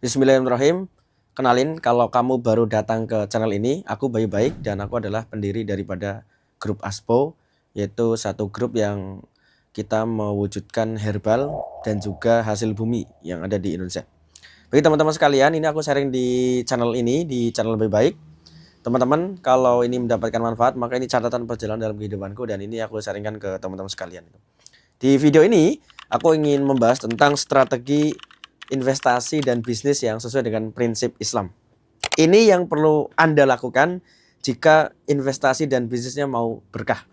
Bismillahirrahmanirrahim. Kenalin, kalau kamu baru datang ke channel ini, aku Bayu Baik dan aku adalah pendiri daripada grup Aspo, yaitu satu grup yang kita mewujudkan herbal dan juga hasil bumi yang ada di Indonesia. Bagi teman-teman sekalian, ini aku sharing di channel ini, di channel Bayu Baik. Teman-teman, kalau ini mendapatkan manfaat, maka ini catatan perjalanan dalam kehidupanku dan ini aku sharingkan ke teman-teman sekalian. Di video ini, aku ingin membahas tentang strategi investasi dan bisnis yang sesuai dengan prinsip Islam. Ini yang perlu Anda lakukan jika investasi dan bisnisnya mau berkah.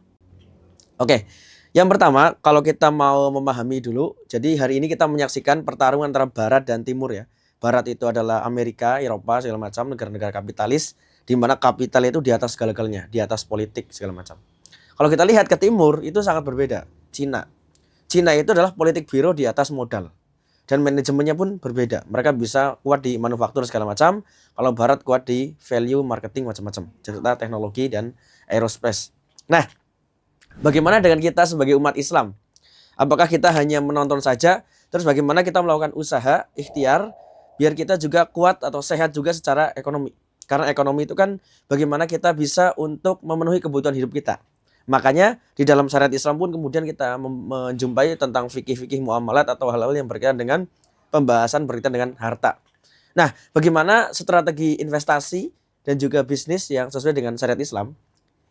Oke, yang pertama, kalau kita mau memahami dulu, jadi hari ini kita menyaksikan pertarungan antara Barat dan Timur ya. Barat itu adalah Amerika, Eropa, segala macam, negara-negara kapitalis, di mana kapital itu di atas segala-galanya, di atas politik segala macam. Kalau kita lihat ke Timur, itu sangat berbeda. Cina itu adalah politik biro di atas modal. Dan manajemennya pun berbeda. Mereka bisa kuat di manufaktur segala macam. Kalau Barat kuat di value, marketing, macam-macam. Serta teknologi dan aerospace. Nah, bagaimana dengan kita sebagai umat Islam? Apakah kita hanya menonton saja? Terus bagaimana kita melakukan usaha, ikhtiar, biar kita juga kuat atau sehat juga secara ekonomi? Karena ekonomi itu kan bagaimana kita bisa untuk memenuhi kebutuhan hidup kita. Makanya di dalam syariat Islam pun kemudian kita menjumpai tentang fikih-fikih muamalat atau hal-hal yang berkaitan dengan pembahasan berkaitan dengan harta. Nah, bagaimana strategi investasi dan juga bisnis yang sesuai dengan syariat Islam?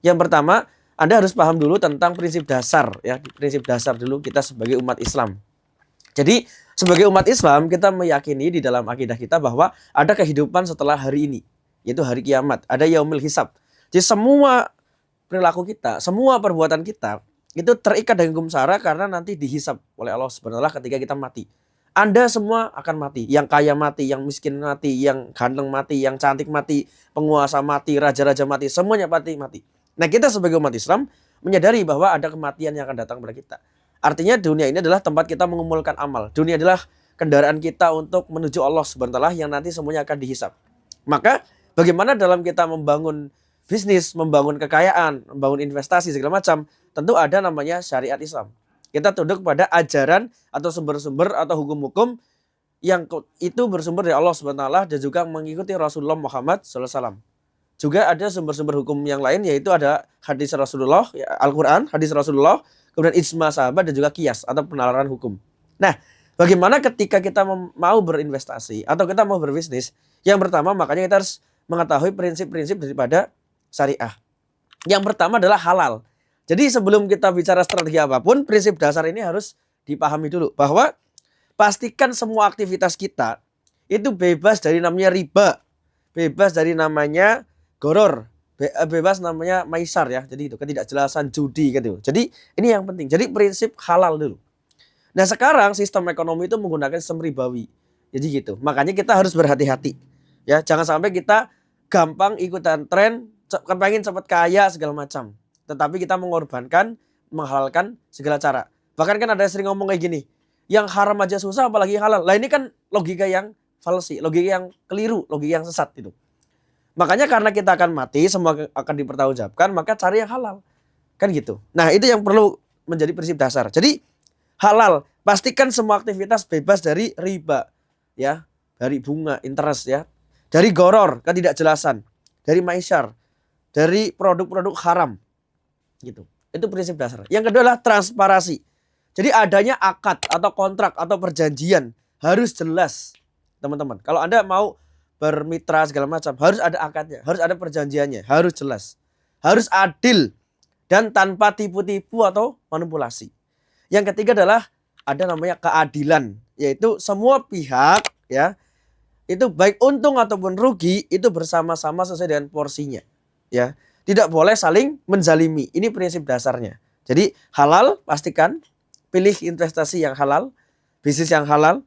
Yang pertama, Anda harus paham dulu tentang prinsip dasar ya, prinsip dasar dulu kita sebagai umat Islam. Jadi, sebagai umat Islam kita meyakini di dalam akidah kita bahwa ada kehidupan setelah hari ini, yaitu hari kiamat, ada yaumil hisab. Jadi semua perilaku kita, semua perbuatan kita itu terikat dengan hukum syara karena nanti dihisab oleh Allah Subhanahu wa taala ketika kita mati. Anda semua akan mati, yang kaya mati, yang miskin mati, yang ganteng mati, yang cantik mati, penguasa mati, raja-raja mati, semuanya mati. Nah, kita sebagai umat Islam menyadari bahwa ada kematian yang akan datang kepada kita. Artinya dunia ini adalah tempat kita mengumpulkan amal. Dunia adalah kendaraan kita untuk menuju Allah Subhanahu wa taala yang nanti semuanya akan dihisab. Maka bagaimana dalam kita membangun bisnis, membangun kekayaan, membangun investasi segala macam, tentu ada namanya syariat Islam. Kita tunduk pada ajaran atau sumber-sumber atau hukum-hukum yang itu bersumber dari Allah Subhanahu wa taala dan juga mengikuti Rasulullah Muhammad SAW. Juga ada sumber-sumber hukum yang lain, yaitu ada hadis Rasulullah, ya, Al-Quran, hadis Rasulullah, kemudian ijma sahabat dan juga qiyas atau penalaran hukum. Nah, bagaimana ketika kita mau berinvestasi atau kita mau berbisnis? Yang pertama, makanya kita harus mengetahui prinsip-prinsip daripada syariah. Yang pertama adalah halal. Jadi sebelum kita bicara strategi apapun, prinsip dasar ini harus dipahami dulu bahwa pastikan semua aktivitas kita itu bebas dari namanya riba, bebas dari namanya goror, bebas namanya maisar ya. Jadi itu ketidakjelasan judi gitu. Jadi ini yang penting. Jadi prinsip halal dulu. Nah, sekarang sistem ekonomi itu menggunakan sistem ribawi. Jadi gitu. Makanya kita harus berhati-hati. Ya, jangan sampai kita gampang ikutan tren, pengen cepat kaya segala macam. Tetapi kita mengorbankan, menghalalkan segala cara. Bahkan kan ada yang sering ngomong kayak gini, yang haram aja susah apalagi halal. Lah ini kan logika yang falsi, logika yang keliru, logika yang sesat itu. Makanya karena kita akan mati, semua akan dipertanggungjawabkan, maka cari yang halal. Kan gitu. Nah, itu yang perlu menjadi prinsip dasar. Jadi halal, pastikan semua aktivitas bebas dari riba, ya, dari bunga, interest ya, dari goror, ketidakjelasan, dari maisar, dari produk-produk haram. Gitu. Itu prinsip dasar. Yang kedua adalah transparansi. Jadi adanya akad atau kontrak atau perjanjian harus jelas, teman-teman. Kalau Anda mau bermitra segala macam, harus ada akadnya, harus ada perjanjiannya, harus jelas. Harus adil dan tanpa tipu-tipu atau manipulasi. Yang ketiga adalah ada namanya keadilan, yaitu semua pihak ya, itu baik untung ataupun rugi itu bersama-sama sesuai dengan porsinya. Ya. Tidak boleh saling menzalimi. Ini prinsip dasarnya. Jadi halal, pastikan pilih investasi yang halal, bisnis yang halal,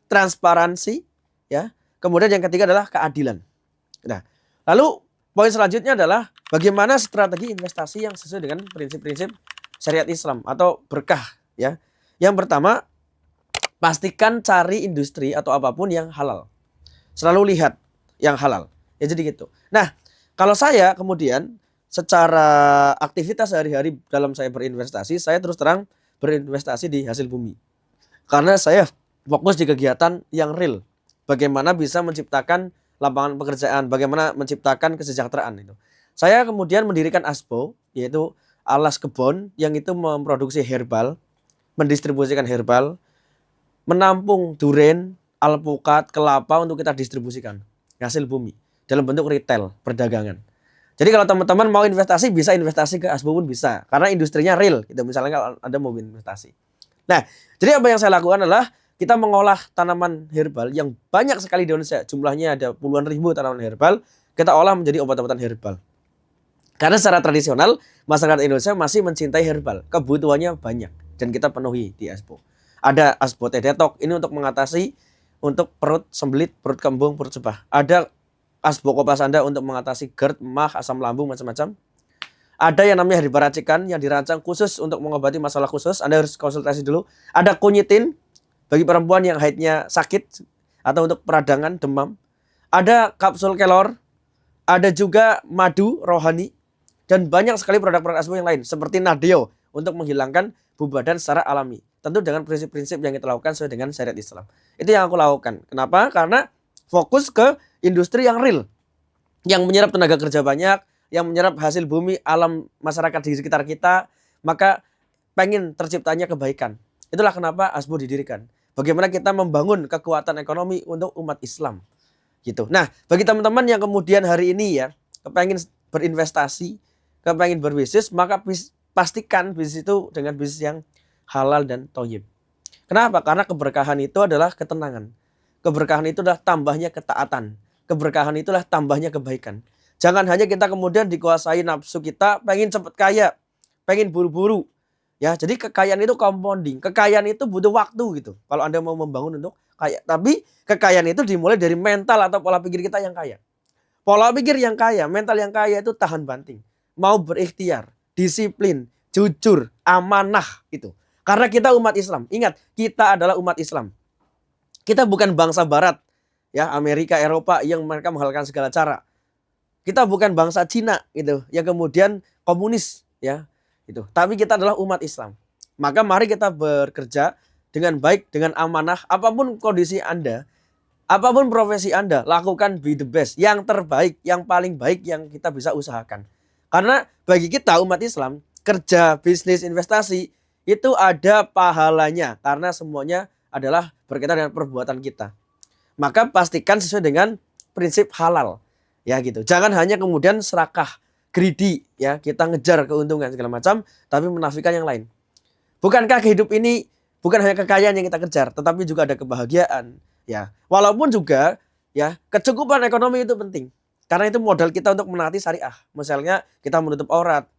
transparansi, ya. Kemudian yang ketiga adalah keadilan. Nah, lalu poin selanjutnya adalah bagaimana strategi investasi yang sesuai dengan prinsip-prinsip syariat Islam atau berkah, ya. Yang pertama, pastikan cari industri atau apapun yang halal. Selalu lihat yang halal. Ya jadi gitu. Nah, kalau saya kemudian secara aktivitas sehari-hari dalam saya berinvestasi, saya terus terang berinvestasi di hasil bumi. Karena saya fokus di kegiatan yang real. bagaimana bisa menciptakan lapangan pekerjaan, bagaimana menciptakan kesejahteraan itu. Saya kemudian mendirikan ASBO, yaitu Alas Kebon, yang itu memproduksi herbal, mendistribusikan herbal, menampung duren, alpukat, kelapa untuk kita distribusikan hasil bumi dalam bentuk retail, perdagangan. Jadi kalau teman-teman mau investasi, bisa investasi ke ASBO pun bisa, karena industrinya real gitu. Misalnya kalau Anda mau investasi. Nah, jadi apa yang saya lakukan adalah kita mengolah tanaman herbal yang banyak sekali di Indonesia. Jumlahnya ada puluhan ribu tanaman herbal, kita olah menjadi obat-obatan herbal. Karena secara tradisional masyarakat Indonesia masih mencintai herbal, kebutuhannya banyak dan kita penuhi di ASBO. Ada ASBO Teh Detok, ini untuk mengatasi untuk perut sembelit, perut kembung, perut sebah. Ada ASBO Kopas Anda untuk mengatasi GERD, MAH, asam lambung, macam-macam. Ada yang namanya herbal racikan yang dirancang khusus untuk mengobati masalah khusus. Anda harus konsultasi dulu. Ada kunyitin bagi perempuan yang haidnya sakit atau untuk peradangan, demam. Ada kapsul kelor, ada juga madu rohani, dan banyak sekali produk-produk ASBO yang lain seperti Nadeo untuk menghilangkan bau badan secara alami. Tentu dengan prinsip-prinsip yang kita lakukan sesuai dengan syariat Islam. Itu yang aku lakukan. Kenapa? Karena fokus ke industri yang real, yang menyerap tenaga kerja banyak, yang menyerap hasil bumi alam masyarakat di sekitar kita, maka pengen terciptanya kebaikan. Itulah kenapa ASBO didirikan. Bagaimana kita membangun kekuatan ekonomi untuk umat Islam. Gitu. Nah, bagi teman-teman yang kemudian hari ini ya kepengen berinvestasi, kepengen berbisnis, maka pastikan bisnis itu dengan bisnis yang halal dan thayyib. Kenapa? Karena keberkahan itu adalah ketenangan. Keberkahan itu adalah tambahnya ketaatan. Keberkahan itulah tambahnya kebaikan. Jangan hanya kita kemudian dikuasai nafsu kita, pengen cepat kaya, pengen buru-buru. Ya, jadi kekayaan itu compounding. Kekayaan itu butuh waktu gitu. Kalau Anda mau membangun untuk kaya, tapi kekayaan itu dimulai dari mental atau pola pikir kita yang kaya. Pola pikir yang kaya, mental yang kaya itu tahan banting, mau berikhtiar, disiplin, jujur, amanah itu. Karena kita umat Islam. Ingat, kita adalah umat Islam. Kita bukan bangsa barat, ya Amerika, Eropa yang mereka menghalalkan segala cara. Kita bukan bangsa Cina gitu, yang kemudian komunis, ya. Itu. Tapi kita adalah umat Islam. Maka mari kita bekerja dengan baik, dengan amanah, apapun kondisi Anda, apapun profesi Anda, lakukan be the best, yang terbaik, yang paling baik yang kita bisa usahakan. Karena bagi kita umat Islam, kerja, bisnis, investasi itu ada pahalanya karena semuanya adalah berkaitan dengan perbuatan kita. Maka pastikan sesuai dengan prinsip halal. Ya gitu. Jangan hanya kemudian serakah, greedy, ya, kita ngejar keuntungan segala macam tapi menafikan yang lain. Bukankah hidup ini bukan hanya kekayaan yang kita kejar, tetapi juga ada kebahagiaan, ya. Walaupun juga ya kecukupan ekonomi itu penting. Karena itu modal kita untuk menaati syariah. Misalnya kita menutup aurat,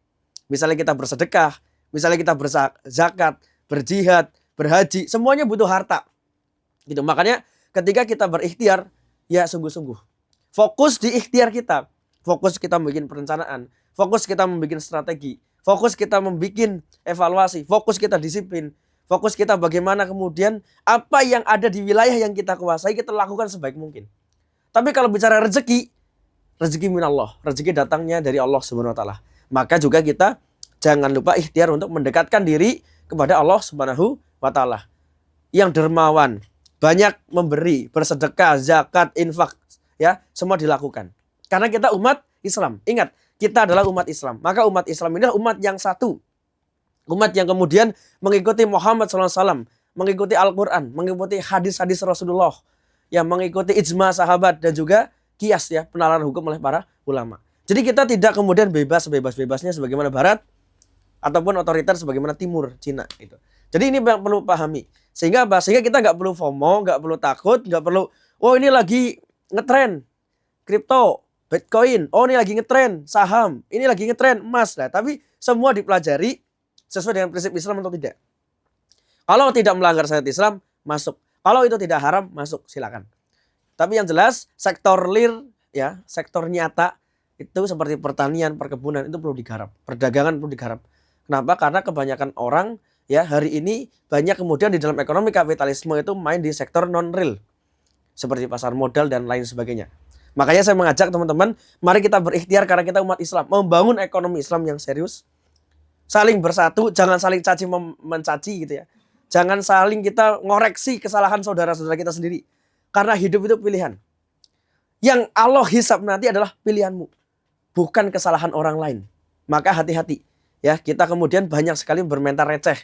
misalnya kita bersedekah, misalnya kita berzakat, berjihad, berhaji, semuanya butuh harta. Gitu. Makanya ketika kita berikhtiar, ya sungguh-sungguh. Fokus di ikhtiar kita. Fokus kita membuat perencanaan, fokus kita membuat strategi, fokus kita membuat evaluasi, fokus kita disiplin, fokus kita bagaimana kemudian apa yang ada di wilayah yang kita kuasai kita lakukan sebaik mungkin. Tapi kalau bicara rezeki, rezeki minallah, rezeki datangnya dari Allah Subhanahu wa taala. Maka juga kita jangan lupa ikhtiar untuk mendekatkan diri kepada Allah Subhanahu wa taala. Yang dermawan, banyak memberi, bersedekah, zakat, infak, ya, semua dilakukan. Karena kita umat Islam. Ingat, kita adalah umat Islam. Maka umat Islam ini adalah umat yang satu. Umat yang kemudian mengikuti Muhammad SAW, mengikuti Al-Quran, mengikuti hadis-hadis Rasulullah, yang mengikuti ijma sahabat dan juga kias, ya, penalaran hukum oleh para ulama. Jadi kita tidak kemudian bebas-bebasnya sebagaimana Barat ataupun otoriter sebagaimana Timur, Cina itu. Jadi ini yang perlu pahami. Sehingga kita nggak perlu FOMO, nggak perlu takut, nggak perlu, oh ini lagi ngetren kripto, Bitcoin, oh ini lagi ngetren saham, ini lagi ngetren emas. Nah, tapi semua dipelajari sesuai dengan prinsip Islam atau tidak. Kalau tidak melanggar syariat Islam, masuk. Kalau itu tidak haram, masuk, silakan. Tapi yang jelas sektor real, ya, sektor nyata itu seperti pertanian, perkebunan itu perlu digarap, perdagangan perlu digarap. Kenapa? Karena kebanyakan orang, ya, hari ini banyak kemudian di dalam ekonomi kapitalisme itu main di sektor non real, seperti pasar modal dan lain sebagainya. Makanya saya mengajak teman-teman, mari kita berikhtiar karena kita umat Islam, membangun ekonomi Islam yang serius, saling bersatu, jangan saling caci mencaci gitu ya. Jangan saling kita ngoreksi kesalahan saudara-saudara kita sendiri. Karena hidup itu pilihan. Yang Allah hisab nanti adalah pilihanmu, bukan kesalahan orang lain. Maka hati-hati. Ya, kita kemudian banyak sekali bermental receh.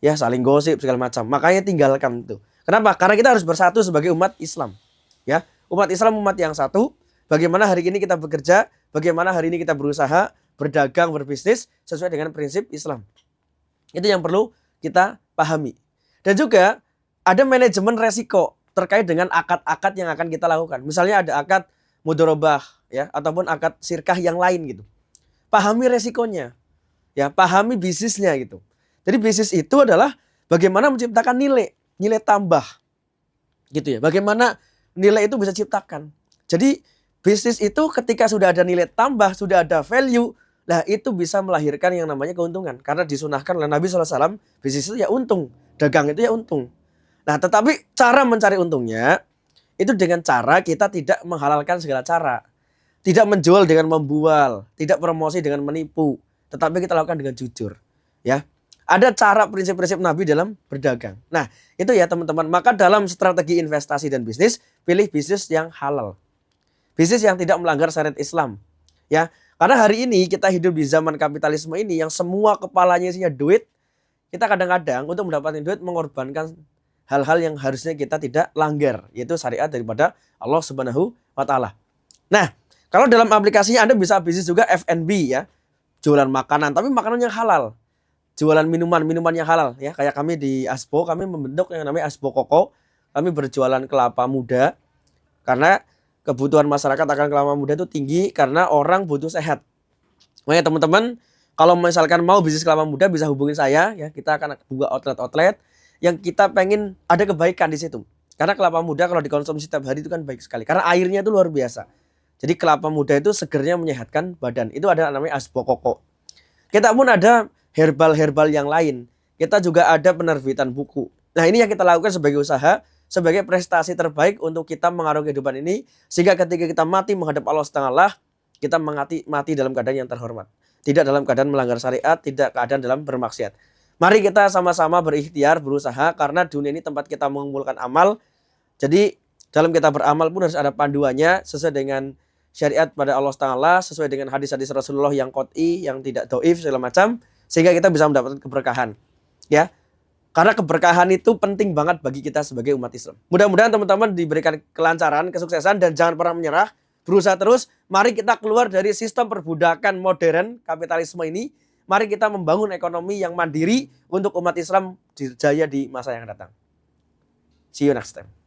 Ya, saling gosip segala macam. Makanya tinggalkan itu. Kenapa? Karena kita harus bersatu sebagai umat Islam. Ya, umat Islam umat yang satu. Bagaimana hari ini kita bekerja, bagaimana hari ini kita berusaha, berdagang, berbisnis sesuai dengan prinsip Islam. Itu yang perlu kita pahami. Dan juga ada manajemen resiko terkait dengan akad-akad yang akan kita lakukan. Misalnya ada akad mudharabah ya, ataupun akad sirkah yang lain gitu. Pahami resikonya. Ya, pahami bisnisnya gitu. Jadi bisnis itu adalah bagaimana menciptakan nilai tambah. Gitu ya. Bagaimana nilai itu bisa ciptakan. Jadi bisnis itu ketika sudah ada nilai tambah, sudah ada value, nah itu bisa melahirkan yang namanya keuntungan. Karena disunahkan oleh Nabi SAW, bisnis itu ya untung. Dagang itu ya untung. Nah, tetapi cara mencari untungnya itu dengan cara kita tidak menghalalkan segala cara. Tidak menjual dengan membual, tidak promosi dengan menipu, tetapi kita lakukan dengan jujur. Ya. Ada cara prinsip-prinsip Nabi dalam berdagang. Nah, itu ya teman-teman. Maka dalam strategi investasi dan bisnis, pilih bisnis yang halal. Bisnis yang tidak melanggar syariat Islam. Ya. Karena hari ini kita hidup di zaman kapitalisme ini yang semua kepalanya isinya duit, kita kadang-kadang untuk mendapatkan duit mengorbankan hal-hal yang harusnya kita tidak langgar, yaitu syariat daripada Allah Subhanahu wa taala. Nah, kalau dalam aplikasinya Anda bisa bisnis juga F&B ya. Jualan makanan, tapi makanan yang halal. Jualan minuman yang halal ya. Kayak kami di Aspo, kami membentuk yang namanya Aspo Koko. Kami berjualan kelapa muda karena kebutuhan masyarakat akan kelapa muda itu tinggi karena orang butuh sehat. Makanya teman-teman, kalau misalkan mau bisnis kelapa muda bisa hubungi saya ya. Kita akan buka outlet-outlet yang kita pengen ada kebaikan di situ. Karena kelapa muda kalau dikonsumsi setiap hari itu kan baik sekali. Karena airnya itu luar biasa. Jadi kelapa muda itu segernya menyehatkan badan. Itu ada namanya Aspo Koko. Kita pun ada herbal-herbal yang lain. Kita juga ada penerbitan buku. Nah, ini yang kita lakukan sebagai usaha, sebagai prestasi terbaik untuk kita mengarungi kehidupan ini. Sehingga ketika kita mati menghadap Allah Subhanahu, kita mati dalam keadaan yang terhormat. Tidak dalam keadaan melanggar syariat, tidak keadaan dalam bermaksiat. Mari kita sama-sama berikhtiar, berusaha, karena dunia ini tempat kita mengumpulkan amal. Jadi dalam kita beramal pun harus ada panduannya sesuai dengan syariat pada Allah Ta'ala, sesuai dengan hadis-hadis Rasulullah yang qot'i, yang tidak do'if, segala macam, sehingga kita bisa mendapatkan keberkahan. Ya, karena keberkahan itu penting banget bagi kita sebagai umat Islam. Mudah-mudahan teman-teman diberikan kelancaran, kesuksesan, dan jangan pernah menyerah. Berusaha terus. Mari kita keluar dari sistem perbudakan modern kapitalisme ini. Mari kita membangun ekonomi yang mandiri untuk umat Islam dijaya di masa yang datang. See you next time.